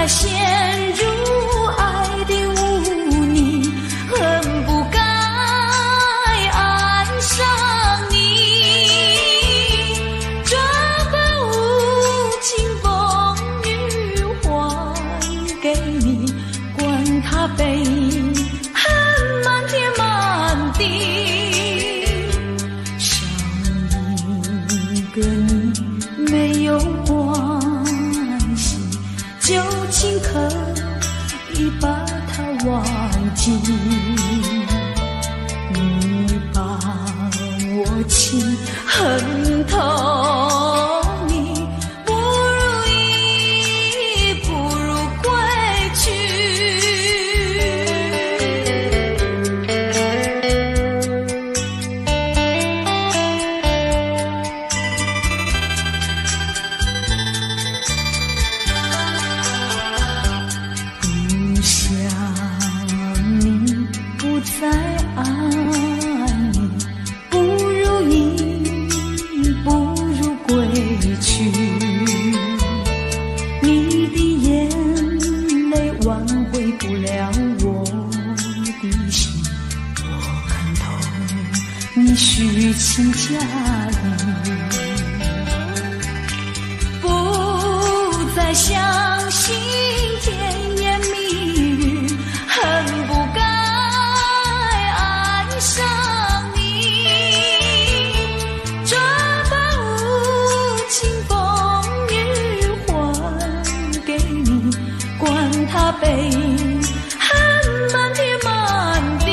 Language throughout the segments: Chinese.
再陷入爱的污泥，恨不该爱上你。这般无情风雨还给你，管他悲恨满天满地，少一个你没有关系，就请可以把它忘记。你把我情恨透，你不如意，不如归去。不想你，不再爱你，不如意，不如归去。你的眼泪挽回不了我的心，我看透你虚情假意，不再相信甜言蜜语，恨不该爱上你。这般无情风雨还给你，管他悲恨满天满地，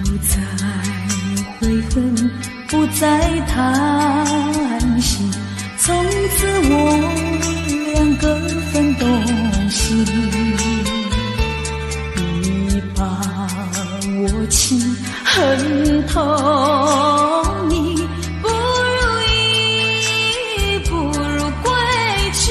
不再悔恨，不再叹息，从此我两个分东西。你把我情恨透，你不如意，不如归去。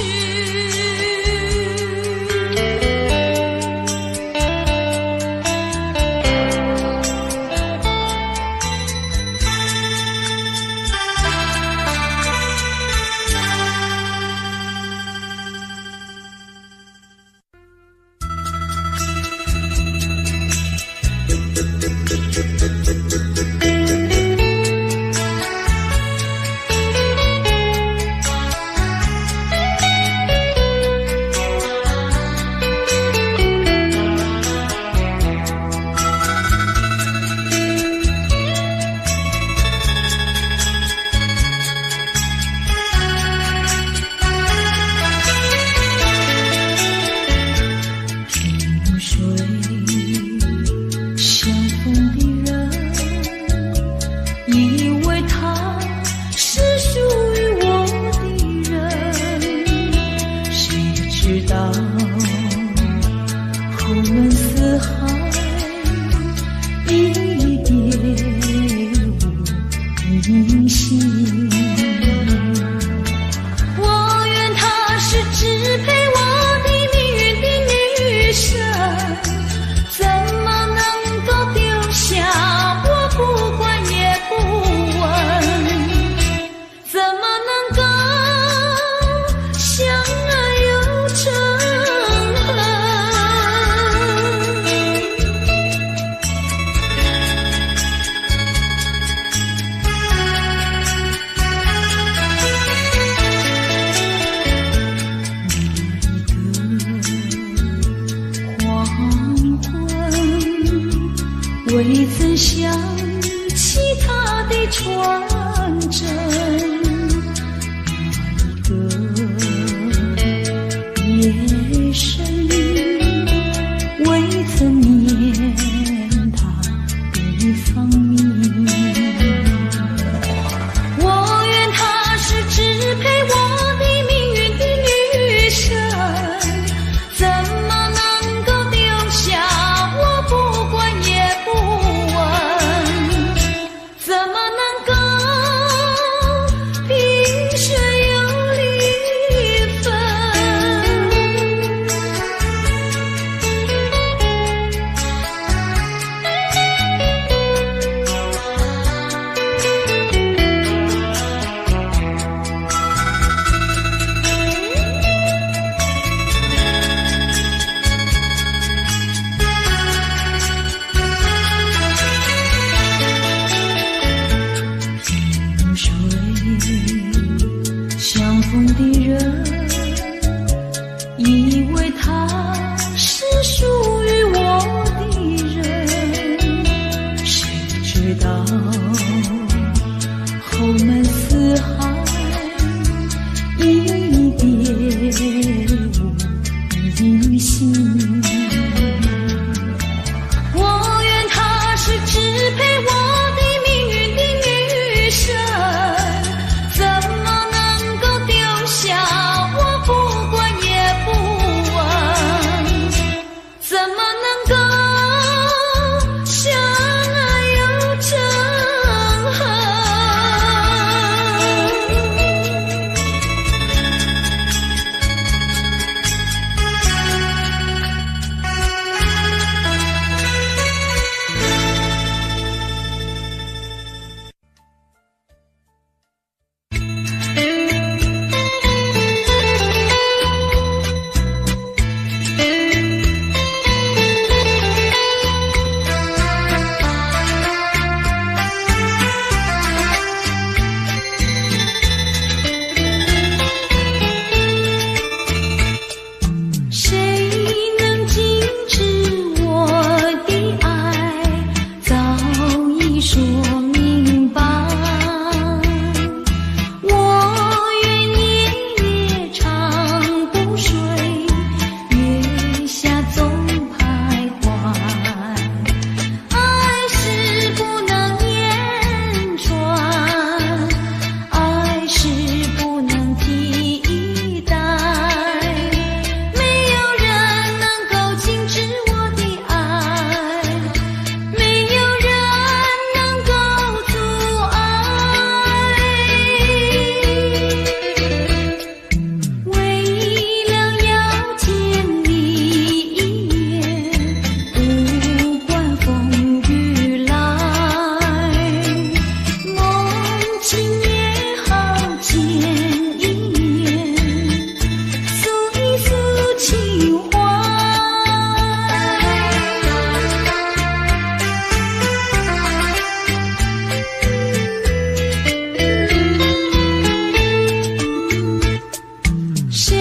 谁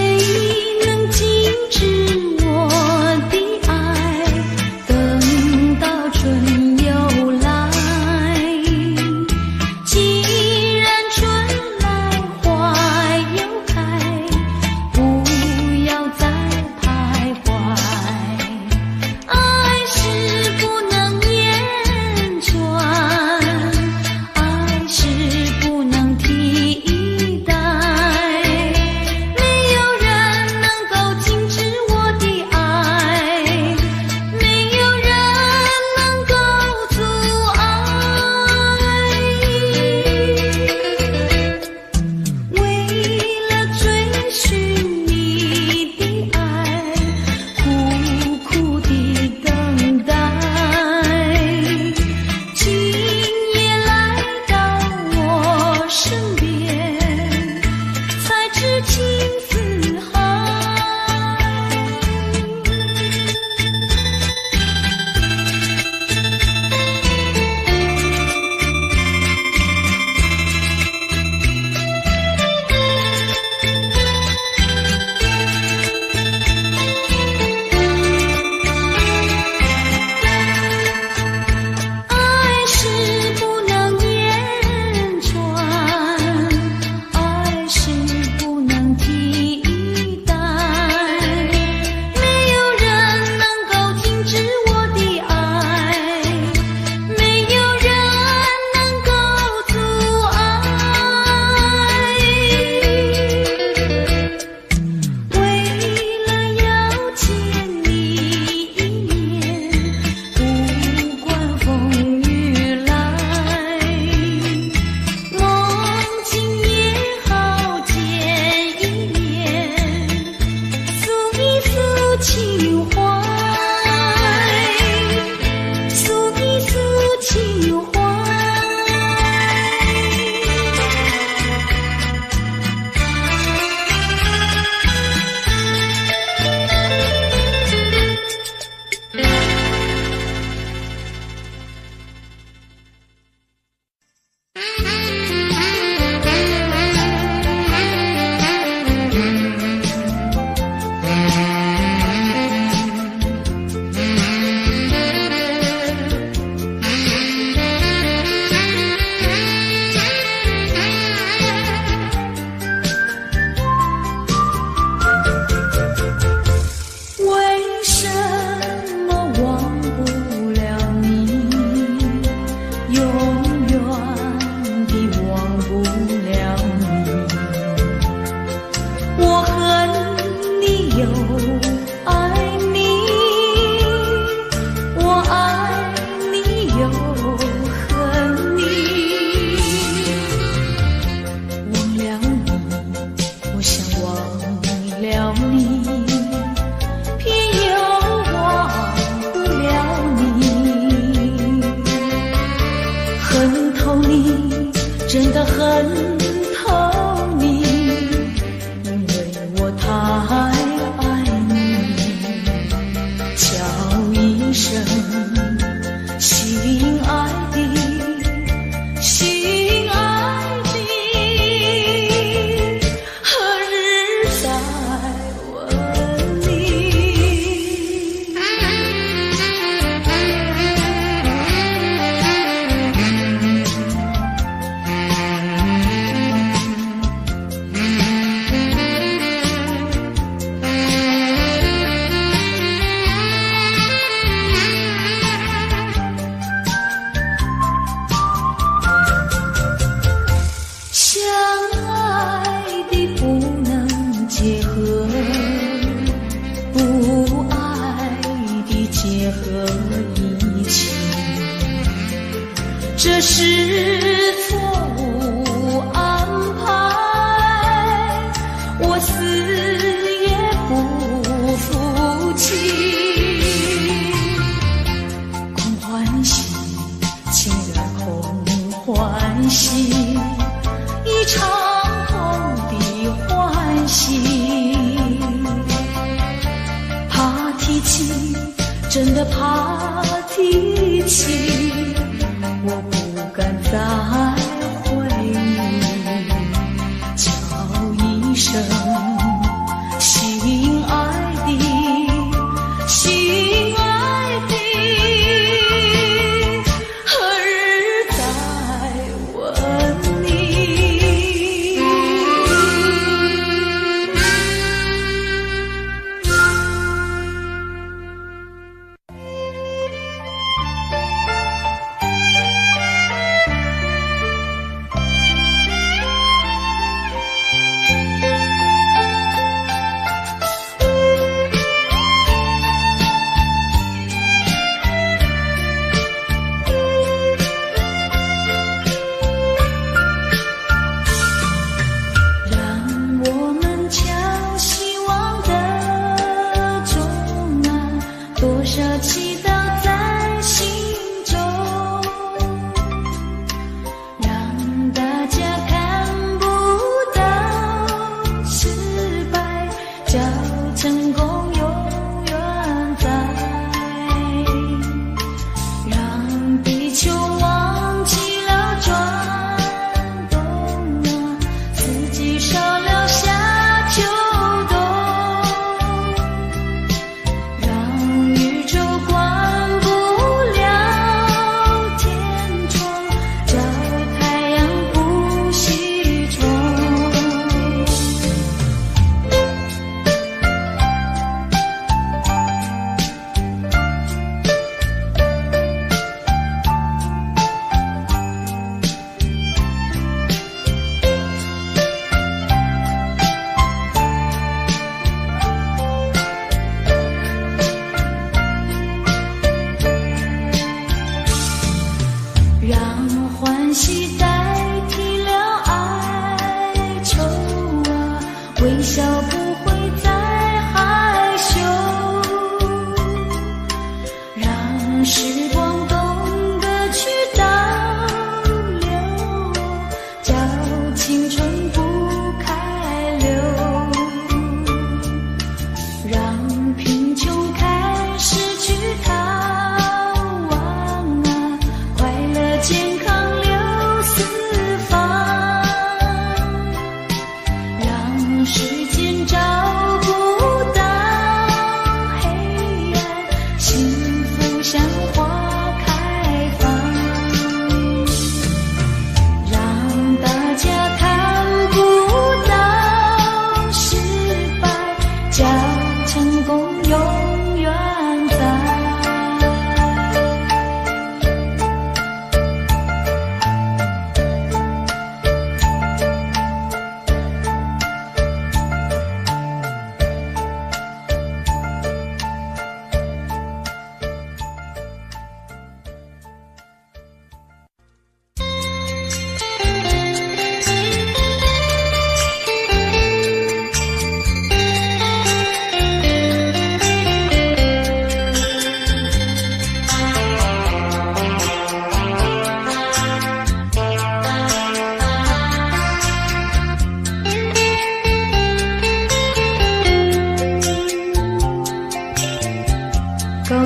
能禁止我的爱？等到春又来，既然春来花又开，不要再徘徊。爱是不能言传，爱是不能替代。没有人能够禁止我的爱，没有人能够阻碍。为了追寻你的爱，苦苦地等待，今夜来到我身边，才知情似海。爱是不能言传，爱是不能替代。没有人能够禁止我的爱，没有人能够阻碍。为了要见你一面，不管风雨来，梦境也好见一面，诉一诉情怀，诉一诉情怀。为什么忘不了你，永远地忘不了你？我恨你又爱你，我爱你又恨你。忘了你，我想忘了你，偏又忘不了你。恨透你，真的恨透你，因为我太爱你。叫一声心爱的，心爱的，何日再问你？相爱的不能结合，不爱的结合一起，这是错误安排，我死也不服气。空欢喜，情人空欢喜，一场空的欢喜。怕提起，真的怕提起，我不敢再回忆。叫一声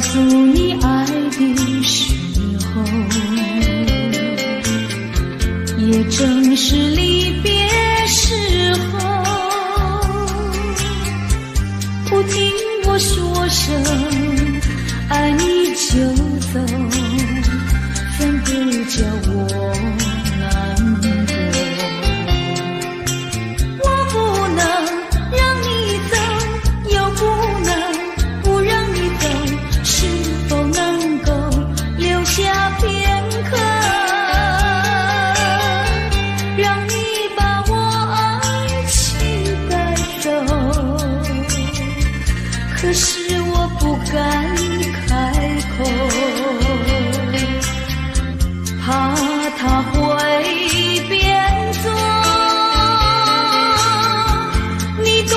告诉你爱的时候，也正是离别时候。不听我说声爱你就走，反而叫我难过。我不能让你走，又不能不让你走，是否能够留下片刻，让你把我爱情带走？可是我不敢开口，怕他会变作你多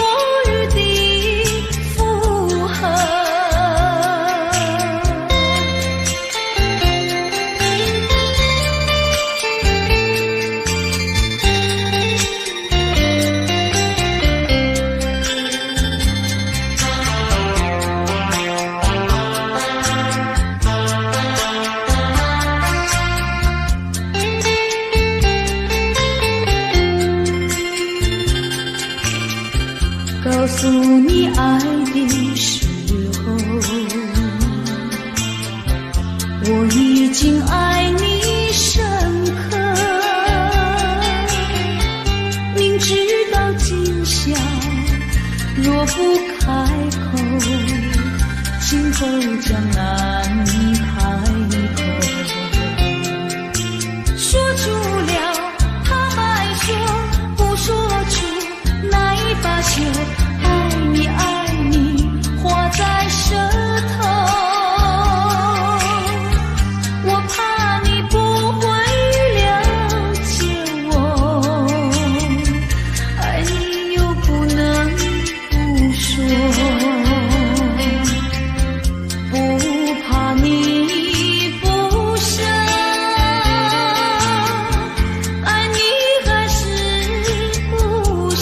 日的负荷。告诉你爱的时候，我已经爱你深刻，明知道今宵若不开口，今后将难以开口。说出了他还说不说出那一把酒，爱你爱你画在舌头，我怕你不会了解我，爱你又不能不说，不怕你不舍，爱你还是不说。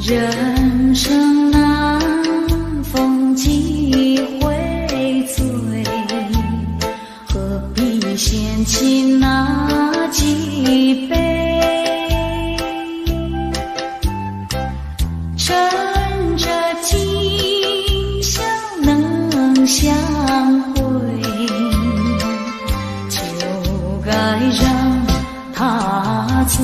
人生难逢几回醉，何必嫌弃那几杯？趁着今宵能相会，就该让他醉。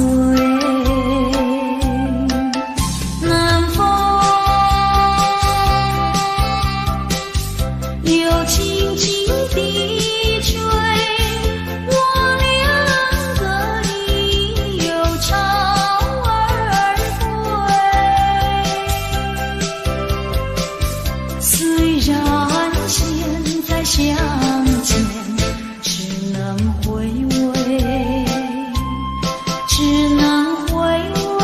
相见只能回味，只能回味，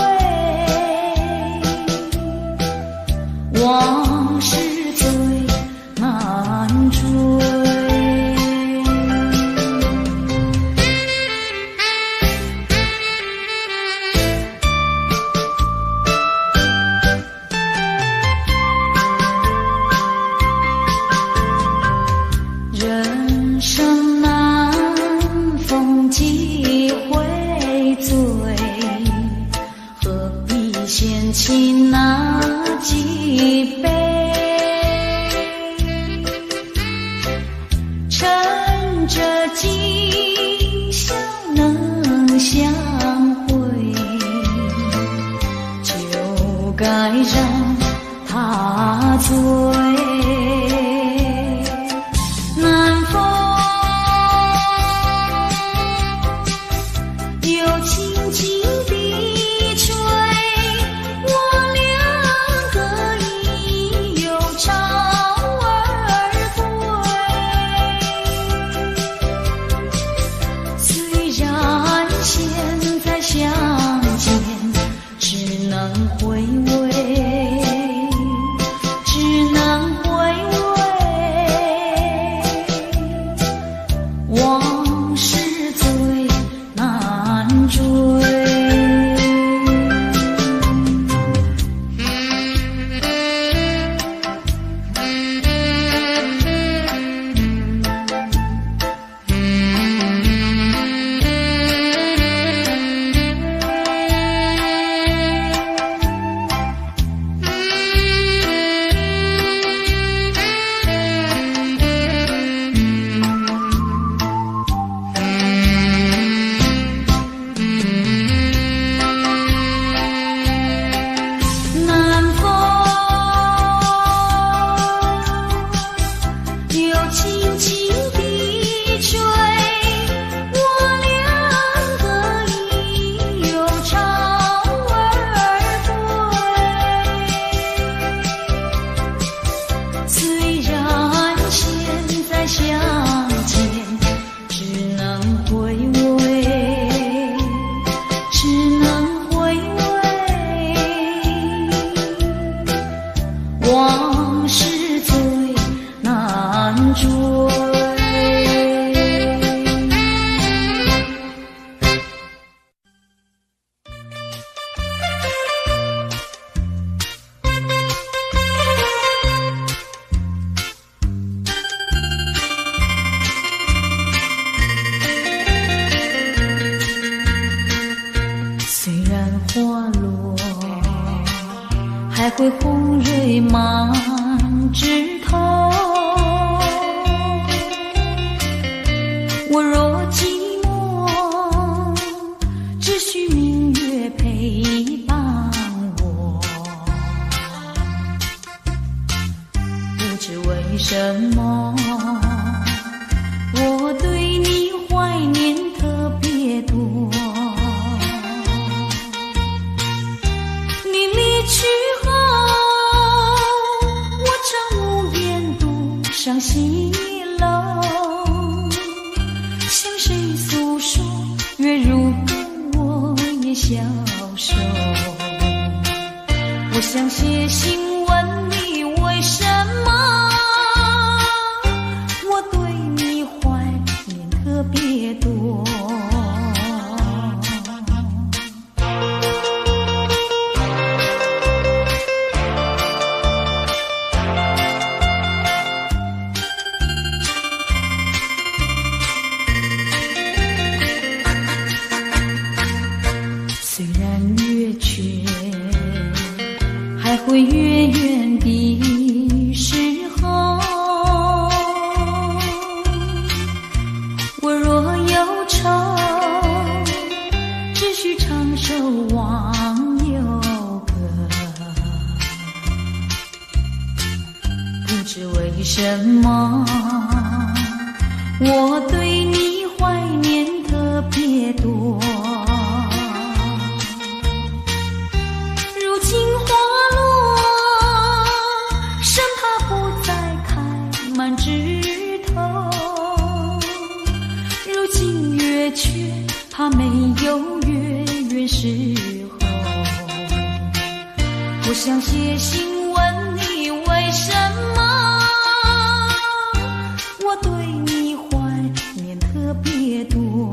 往事最难追。人生难逢几回醉，何必嫌弃那几杯？趁着今宵能相会，就该让他醉。相见只能追。还会红蕊满枝头。我若寂寞，只需明月陪伴我。不知为什么，我对你怀念特别多。你离去后，我常无言独上西楼，向谁诉说？月如歌，我也消瘦。我想写信问你，为什么我对你怀念特别多？虽然月缺，还会月圆的时候。我若忧愁，只需唱首忘忧歌。不知为什么，我对你怀念特别多。如今花落，生怕不再开满枝头。如今月缺，怕没有月圆时候。我想写信问你，为什么我对你怀念特别多？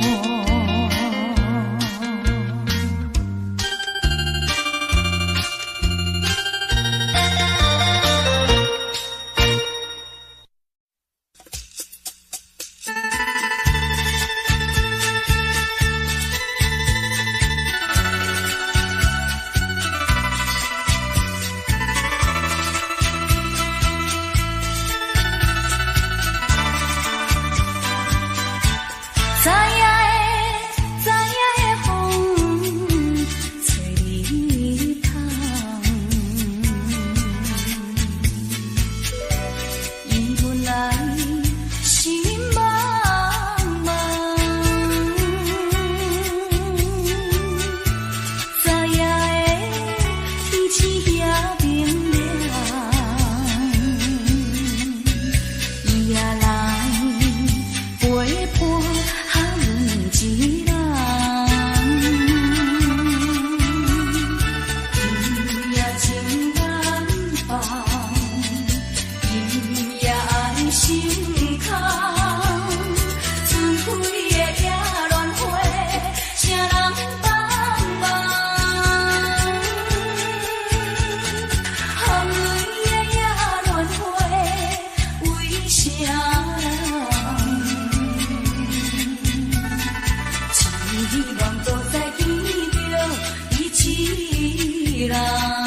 望都在见着伊痴人。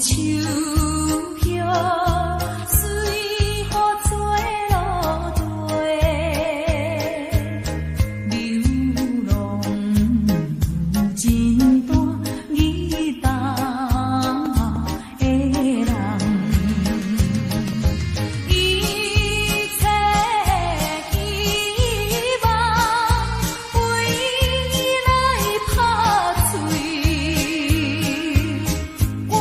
秋叶随雨吹落地，流浪真大义重的人，一切希望为来拍碎。我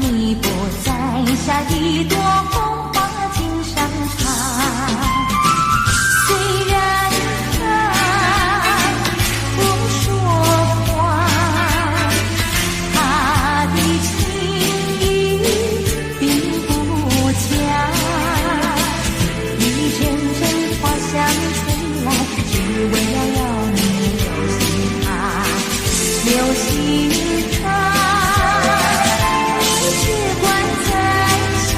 你不在，下一朵红花锦上插。虽然他不说话，他的情意并不假。一阵阵花香吹来，只为了要你留心他。只管在下，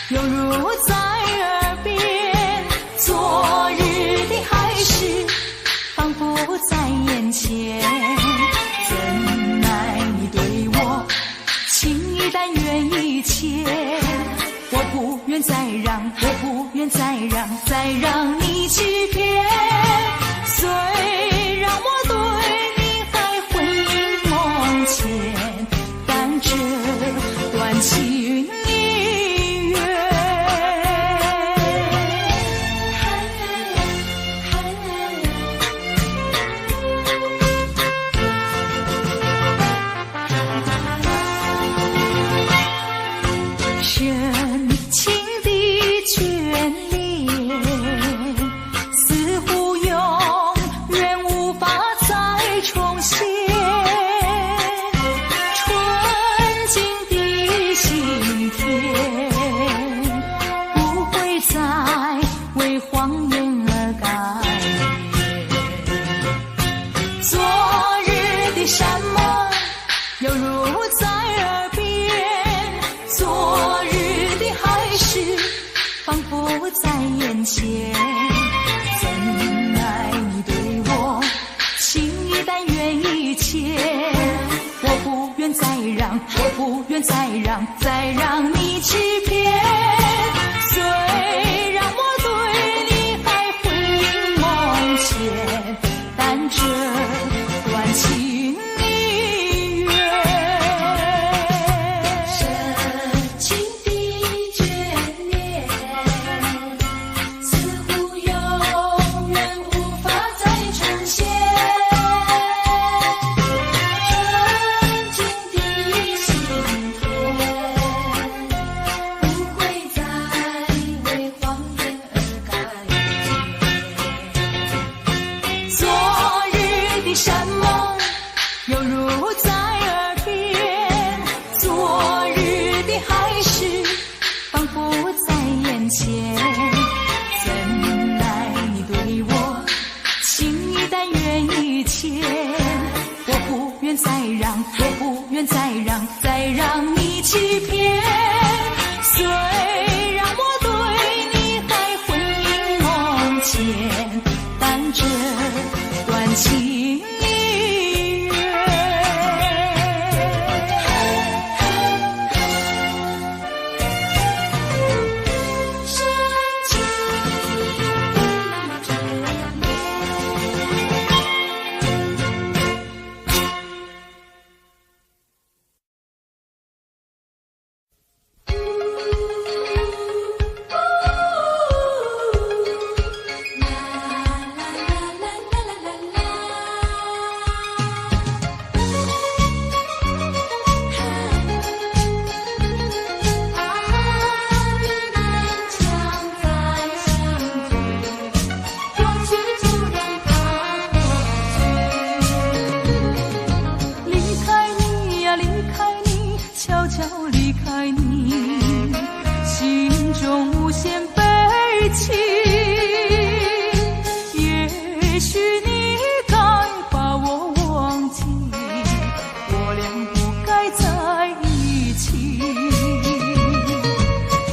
犹如在耳边，昨日的海市仿佛在眼前。怎奈你对我情意但愿意切，我不愿再让，我不愿再让，再让你欺骗。虽然我对你还魂萦梦牵，但这段情已远。深情的眷恋，似乎永远无法再重现。纯净的心田，不会再为谎言而改变。昨日的山盟，犹如在耳边，昨日的海市仿佛在眼前。怎奈你对我情意但愿意切，我不愿再让，我不愿再让，再让你欺骗。虽然我对你还魂萦梦牵，但这段情已远。深情的眷恋，似乎永远无法再重现。纯净的心田，不会再为谎言而改变。昨日的山盟，犹如在耳边，昨日的海市仿佛在眼前。怎奈你对我情意但愿意切，我不愿再让，我不愿再让，再让你欺骗。虽然我对你还魂萦梦牵，但这段情已远。深情的眷恋。离开你，心中无限悲戚。也许你该把我忘记，我俩不该在一起。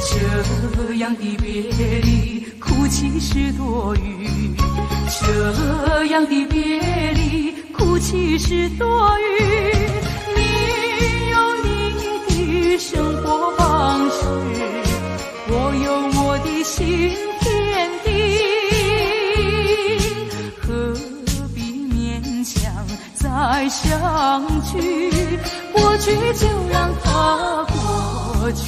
这样的别离，哭泣是多余。这样的别离，哭泣是多余。生活方式，我有我的新天地，何必勉强再相聚？过去就让它过去。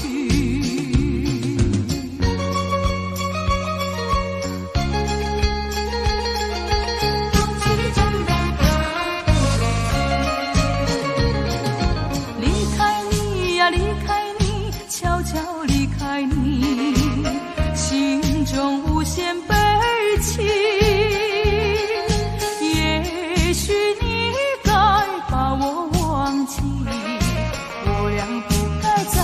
离开你，悄悄离开你，心中无限悲戚。也许你该把我忘记，我俩不该在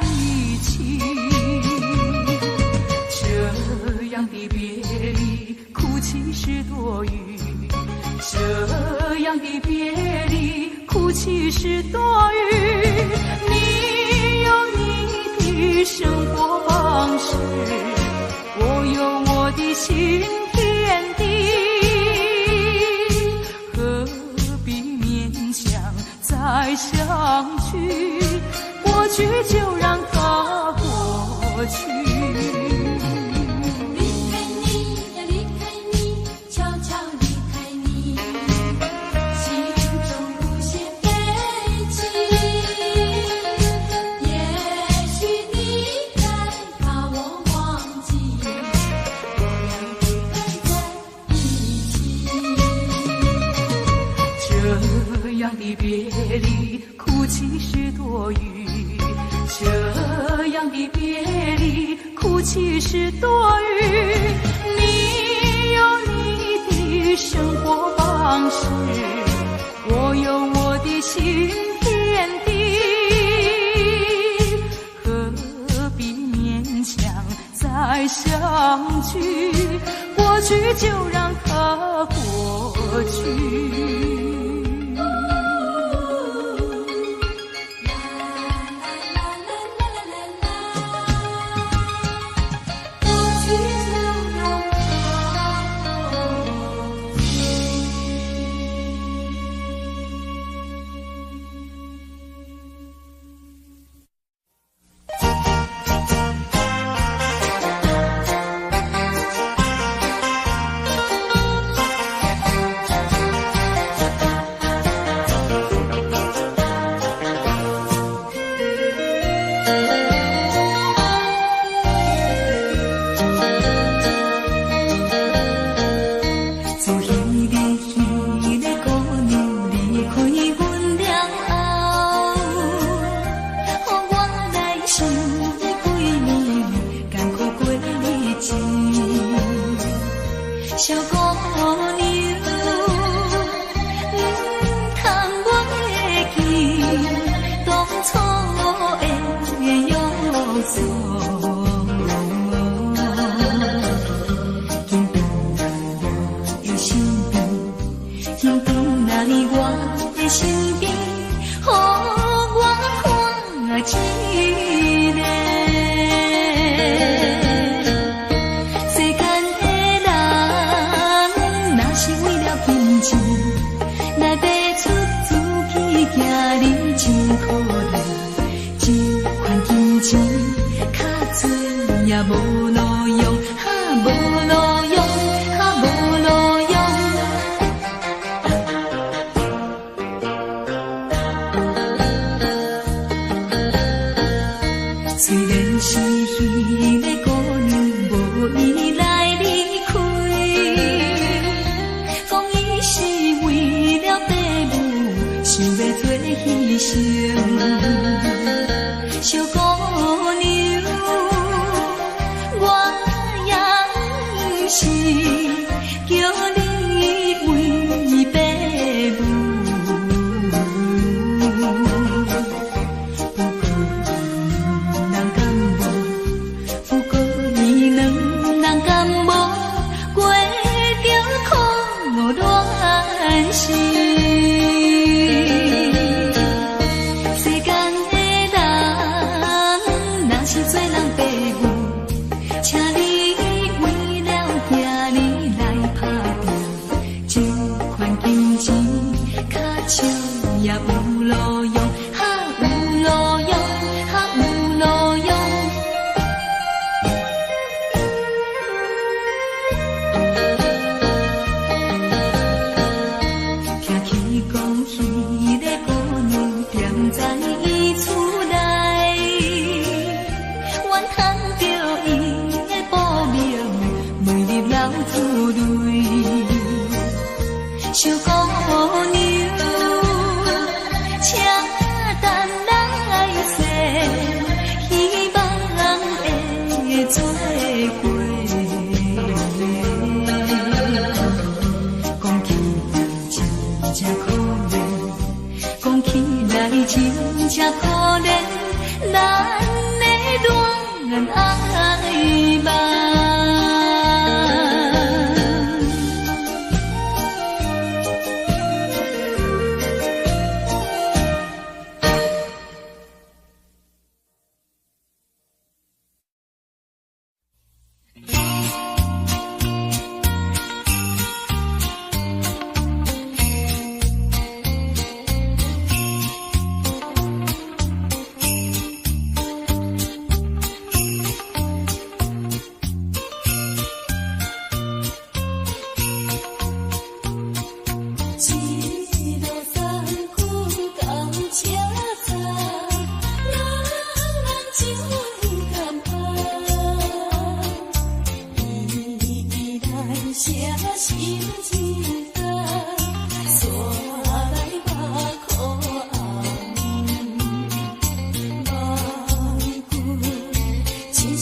一起。这样的别离，哭泣是多余。这样的别离，哭泣是多余。你有你的生活方往事，我有我的新天地，何必勉强再相聚？过去就让它过去。这样的别离，哭泣是多余；这样的别离，哭泣是多余。你有你的生活方式，我有我的新天地，何必勉强再相聚？过去就让它过去。小姑娘，通我会记当初的约束。今回我有身边，今回来我的身边，予我看一个。来爬出自己行你真可怜，这款金钱较多也无路用，无路用，无路用。虽然是彼个姑娘无依来离开，讲伊是为了父母想要做牺牲。小姑娘，我也是叫你为父母。不过你两人敢无过着苦恋时？世间的人若是做人父母，请你为了囝儿来打拼，这款金钱较少也有路用，有路用，有路用。听起讲迄个姑娘踮在伊厝内，怨叹着伊的报名未入老厝内。小姑娘，请等来世，希望会做伙。讲起来真可怜，讲起来真正可怜，咱的恋爱吧。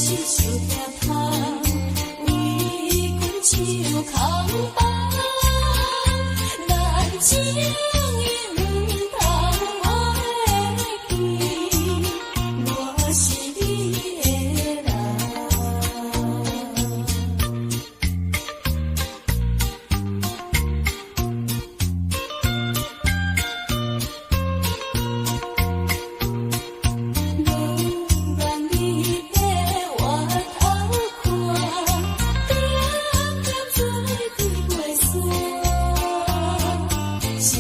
是小疼痛，为阮手空房，咱情伊毋通忘记，我是你的人。是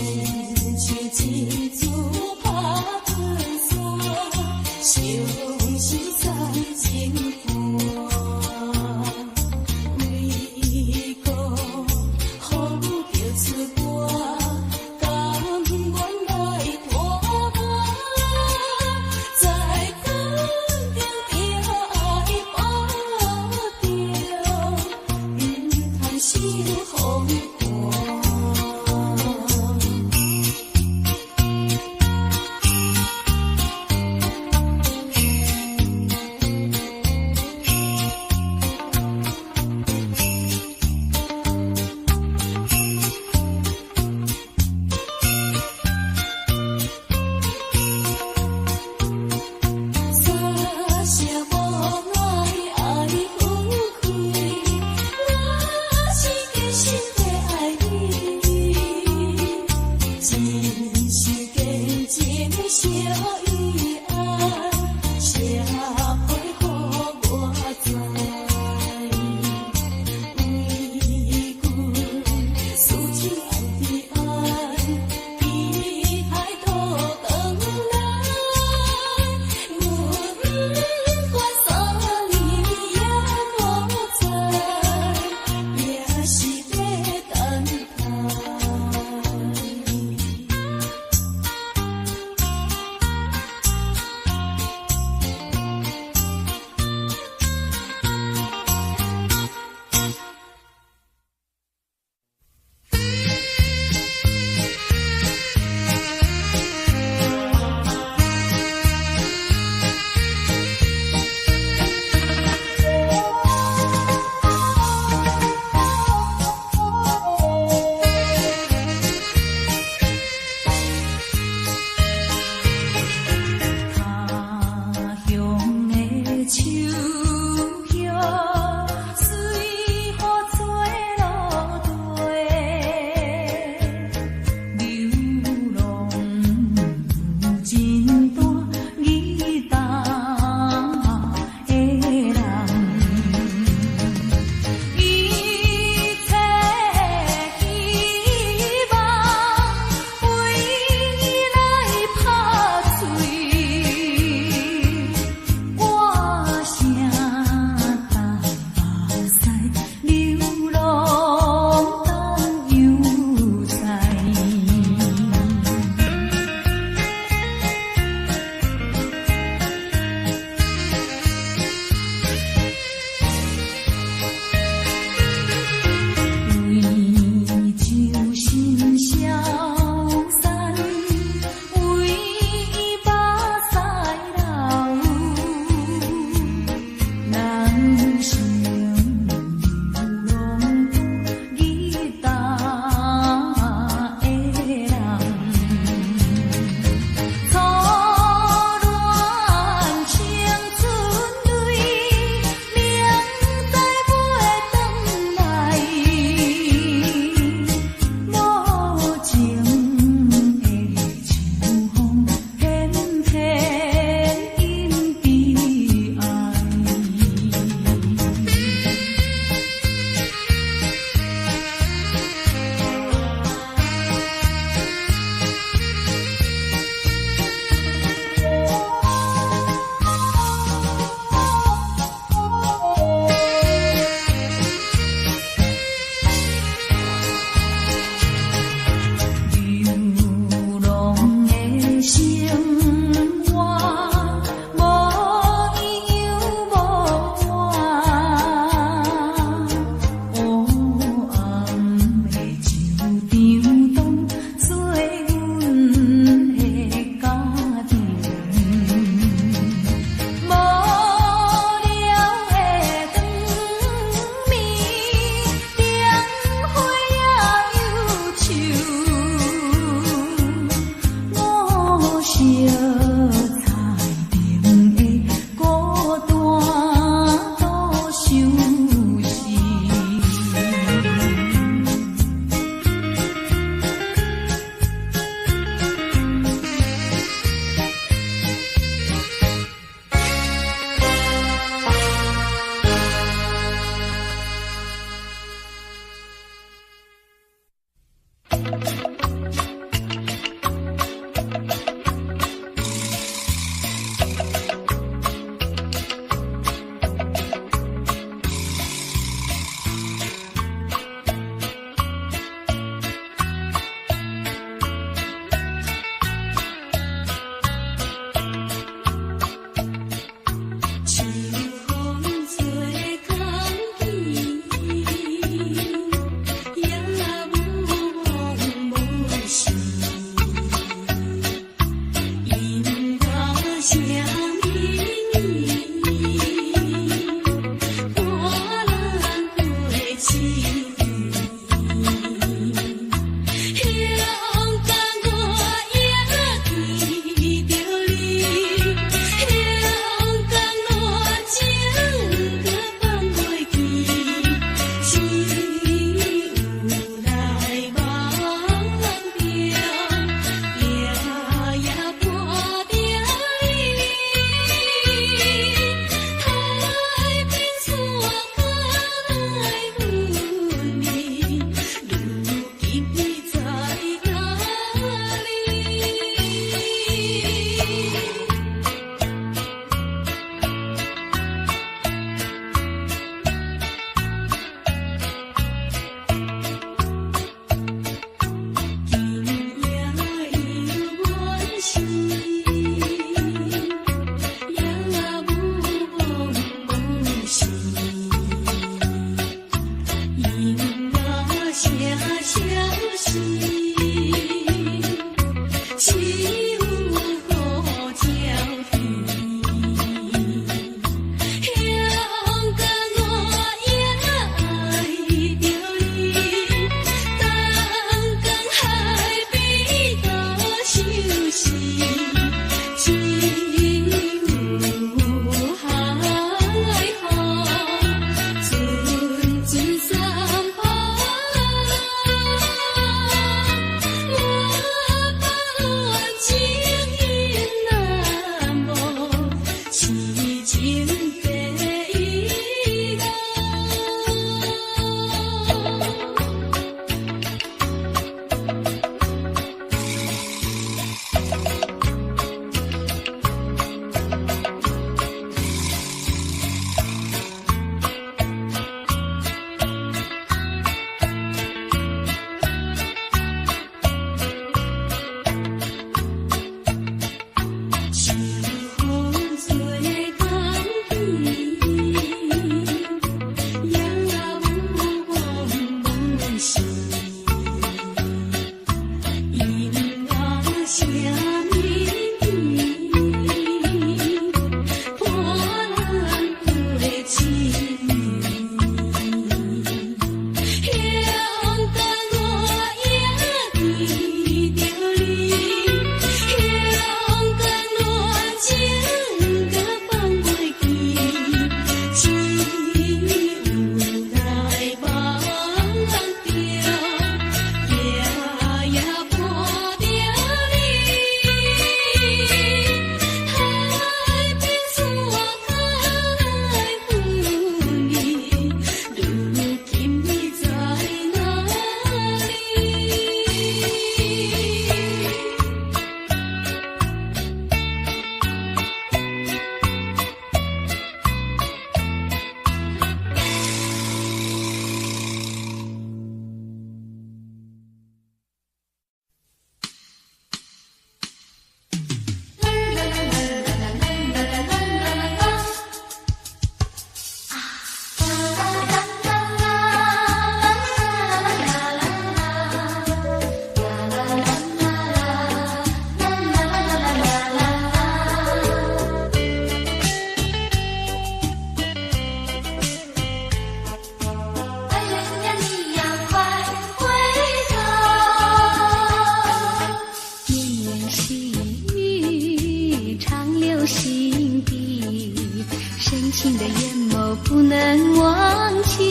不能忘记，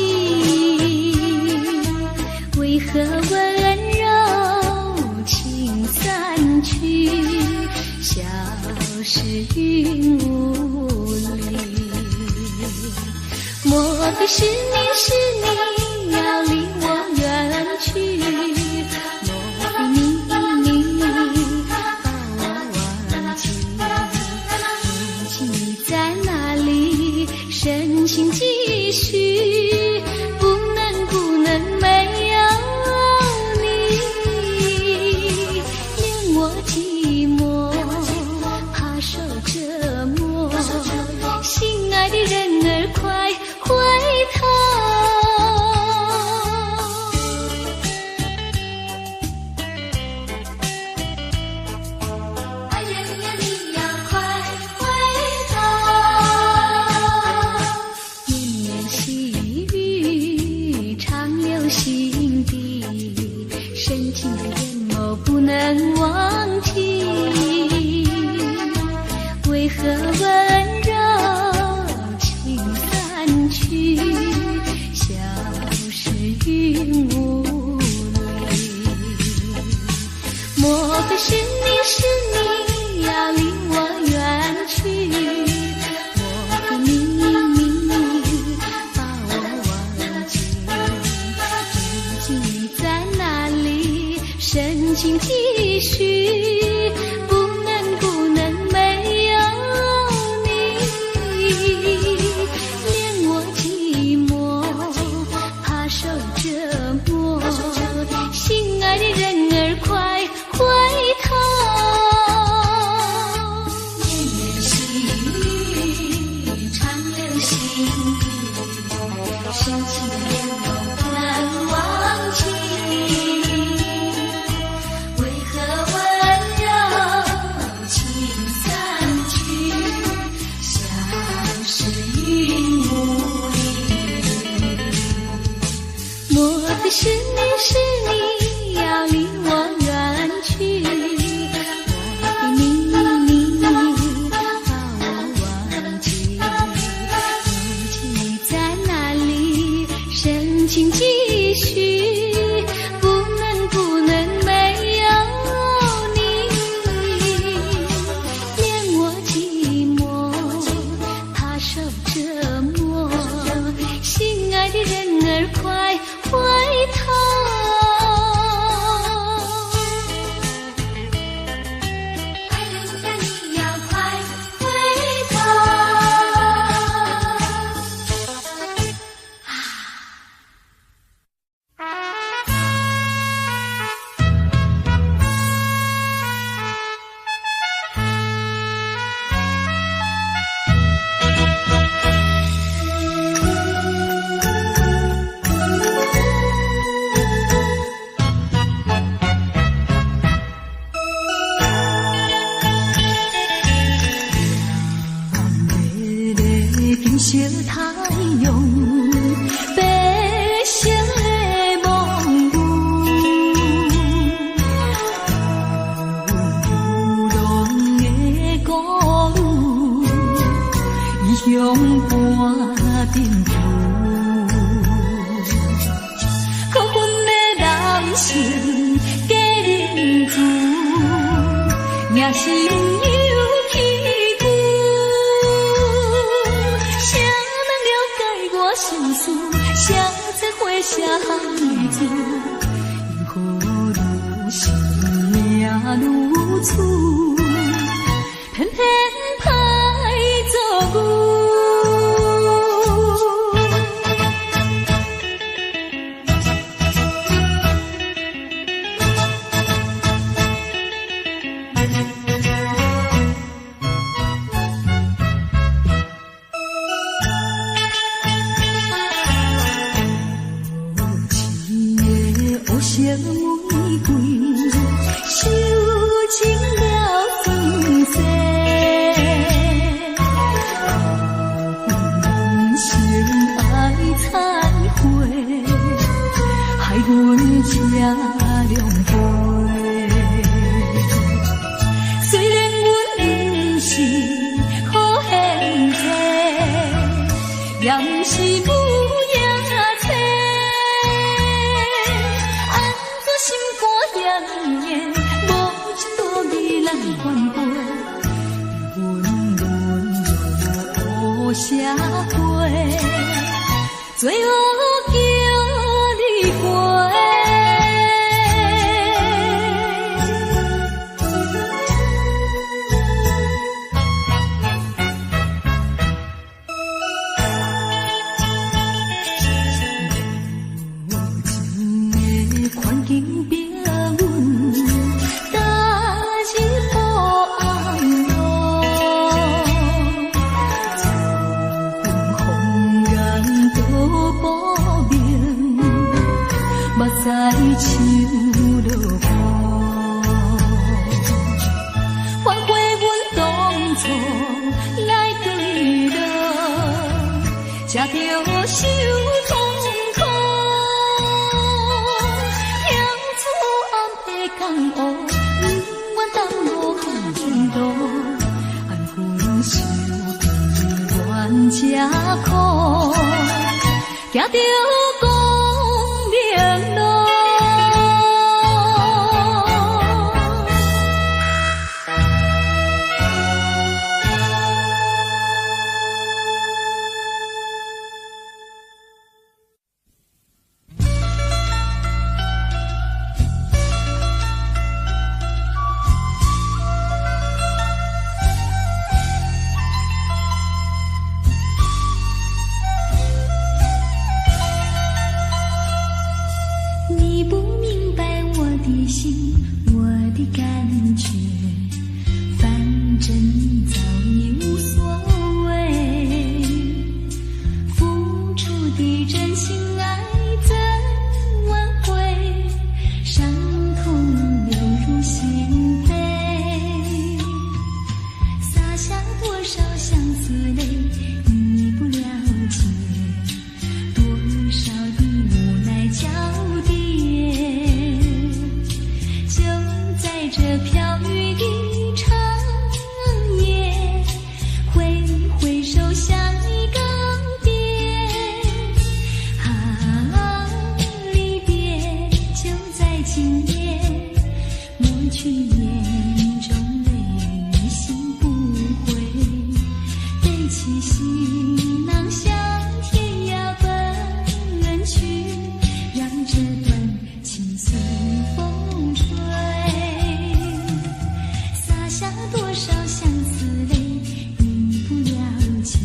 为何温柔情散去，消失云雾里。莫非是你要离我远去，莫非你把我忘记，如今你在哪里，深情继续，不能没有你，令我寂寞，怕受折磨，心爱的人儿快回头。爱人呀，你要快回头。绵绵细雨长留心底，深情的眼眸不能忘记，为何温柔情散去，消失云雾里。莫非是你要离我远去，莫非你把我忘记，如今你在哪里，深情继续，不能没有你，令我寂寞，怕受折磨，心爱的人儿快回头。绵绵细雨长留心底，深情的眼眸不能忘记，为何温柔情散去，消失云雾里。莫非是你要离我远去，莫非你把我忘记，如今你在哪里，深情继续，不能没有你，令我寂寞，怕受折磨，心爱的人儿快回头。爱人呀，你要快回头。金色太阳，白色的梦舞，流浪的歌舞，异乡伴阵阵，可阮的人生假认主，也是心事，谁在花下海子？因何愈想命愈苦，偏偏歹做牛。黑色玫瑰，收尽了酸涩。人生爱忏悔，害阮吃凉杯。虽然阮不是好现世，也不是有影切，安怎心肝炎炎，无一朵美人款杯，温润若乌社会，最后叫你回。环境变阮，大日无安乐，风然都不明，目在像落雨，反悔阮当初来对落，才着受痛。江湖，不愿耽误前途，安分守己，怨这苦，行着光明路。你不明白我的心，我的感觉，反正你早已无所谓。付出的真心爱怎挽回？伤痛流入心扉，洒下多少相思泪，你不了解，多少的无奈交叠。这飘雨的长夜，挥挥手像一告别，离别就在今夜，抹去眼中泪，心不悔，背起行囊向天涯奔去，让这段情随风吹。下多少相思泪，你不了解，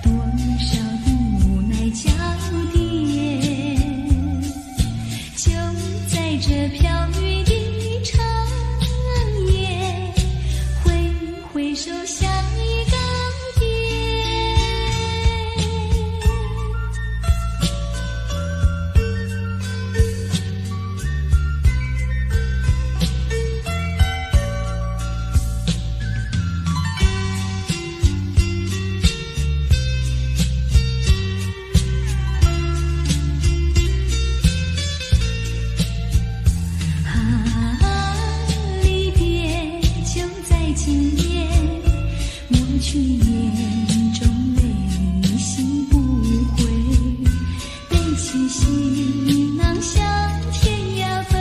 多少的无奈交叠，就在这飘雨的长夜，挥挥手像一告别。离别就在今夜，抹去眼中泪，心不悔，背起行囊向天涯奔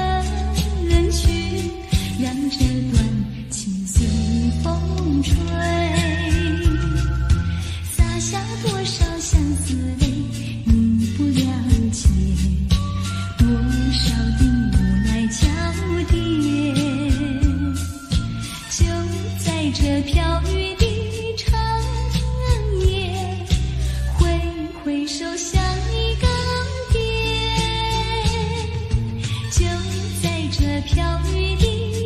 去，让这段情随风吹。洒下多少相思泪，你不了解，多少的无奈交叠，就在这飘雨的长夜，挥挥手像一告别，就在这飘雨的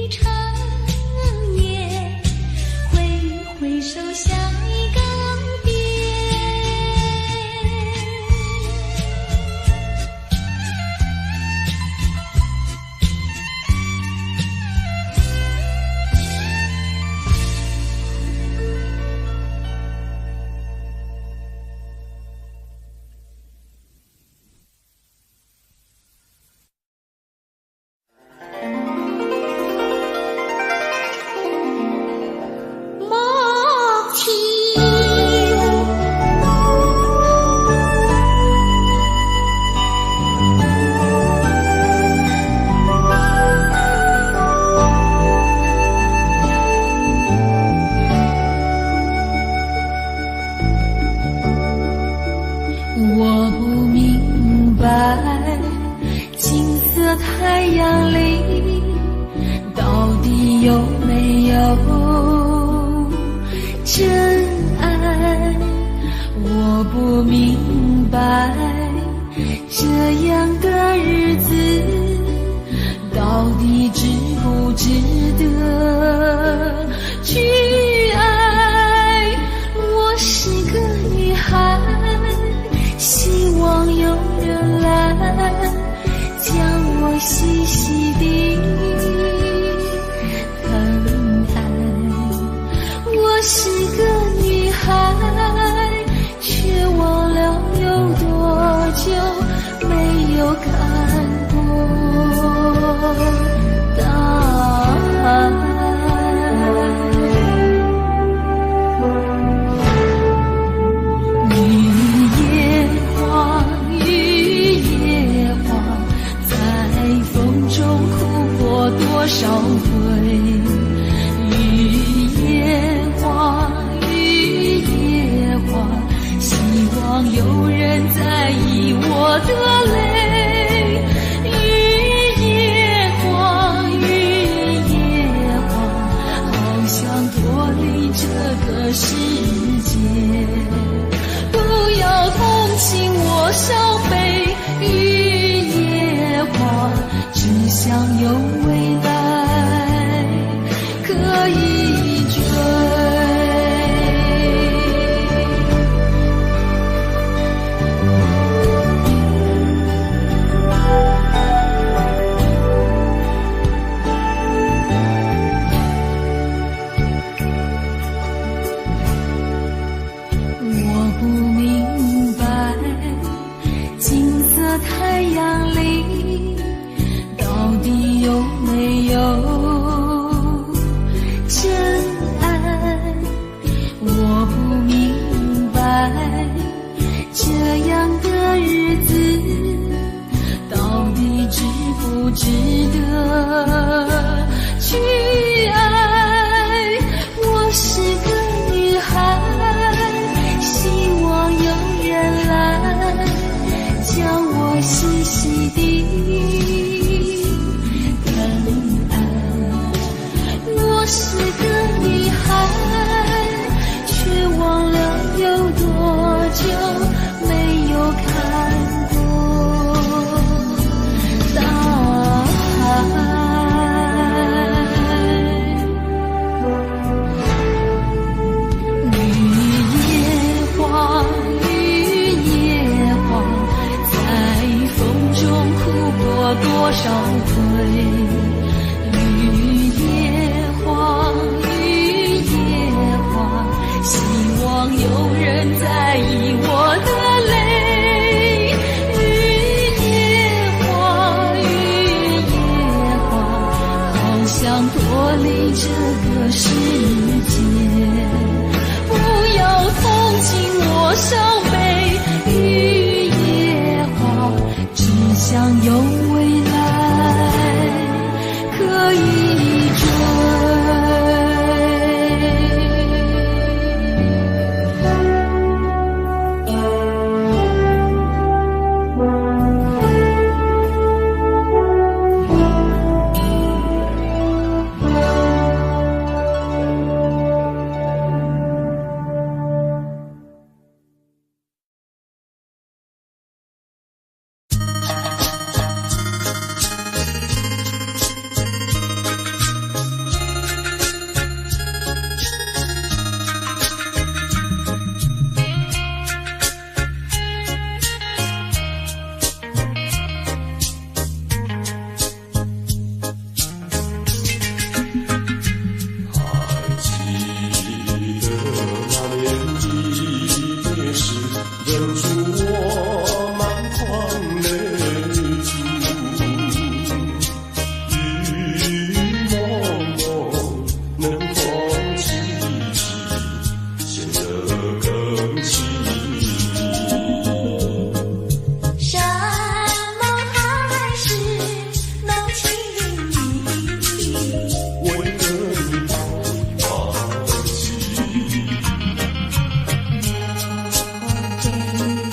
长夜，挥挥手像一告别。我不明白，金色太阳里到底有没有真爱？我不明白，这样的日子到底值不值得去爱？我是个女孩，希望有人来将我细细地疼爱。我是个女孩，却忘了有多久没有看过大海。多少回雨夜花，雨夜花，希望有人在意我的泪。雨夜花，雨夜花，好想脱离这个世界，不要同情我伤悲。雨夜花，只想有未来可以追。我不明白，金色太阳里到底有没有真爱？我不明白，这样的日子到底值不值得去爱？我是个女孩，希望有人来将我细细地是个女孩，却忘了有多久没有看过大海。雨夜花，雨夜花，在风中哭过多少回。希望有人在意我的泪。雨夜花，雨夜花，好想脱离这个世界，不要同情我伤悲。雨夜花，只想有未来可以追。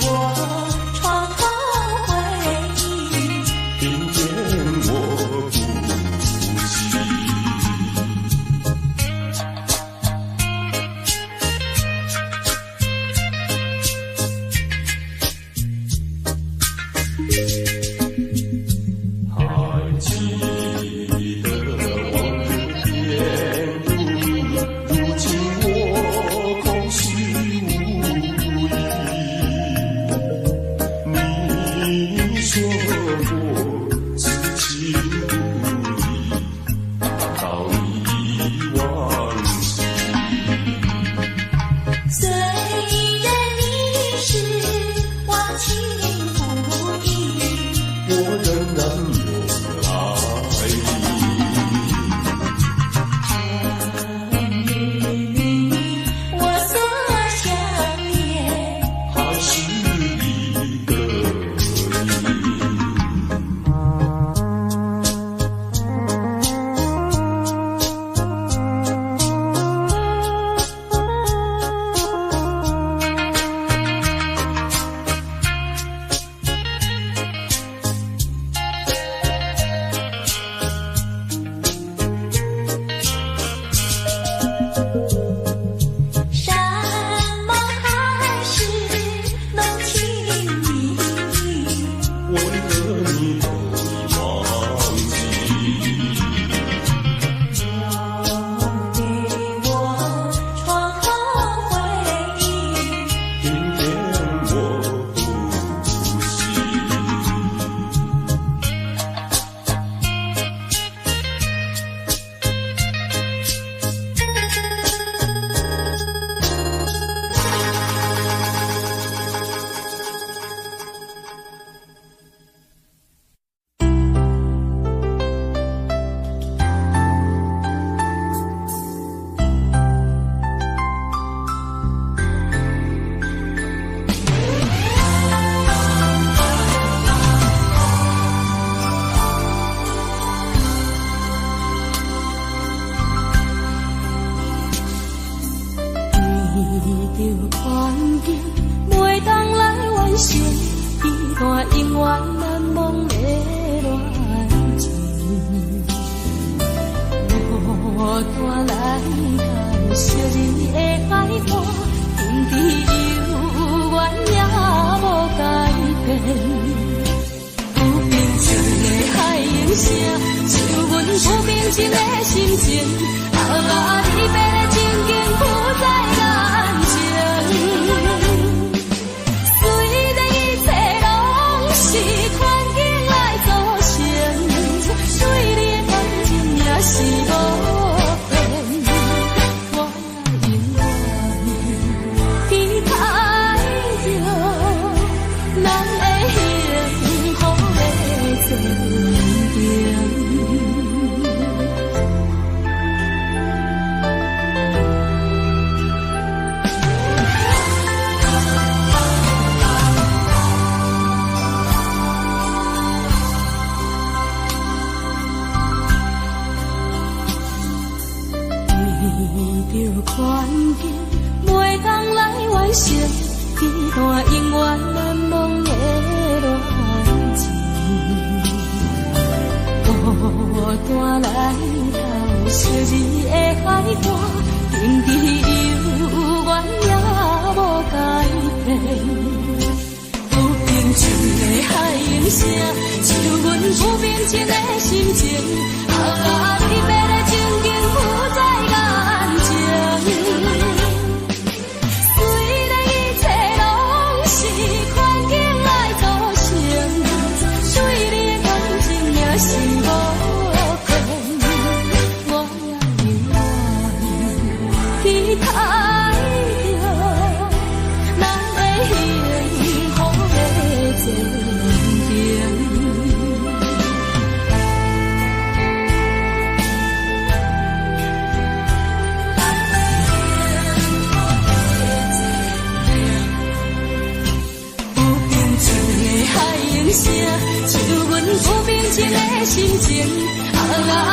我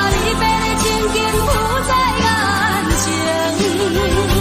你要的情景浮在眼前。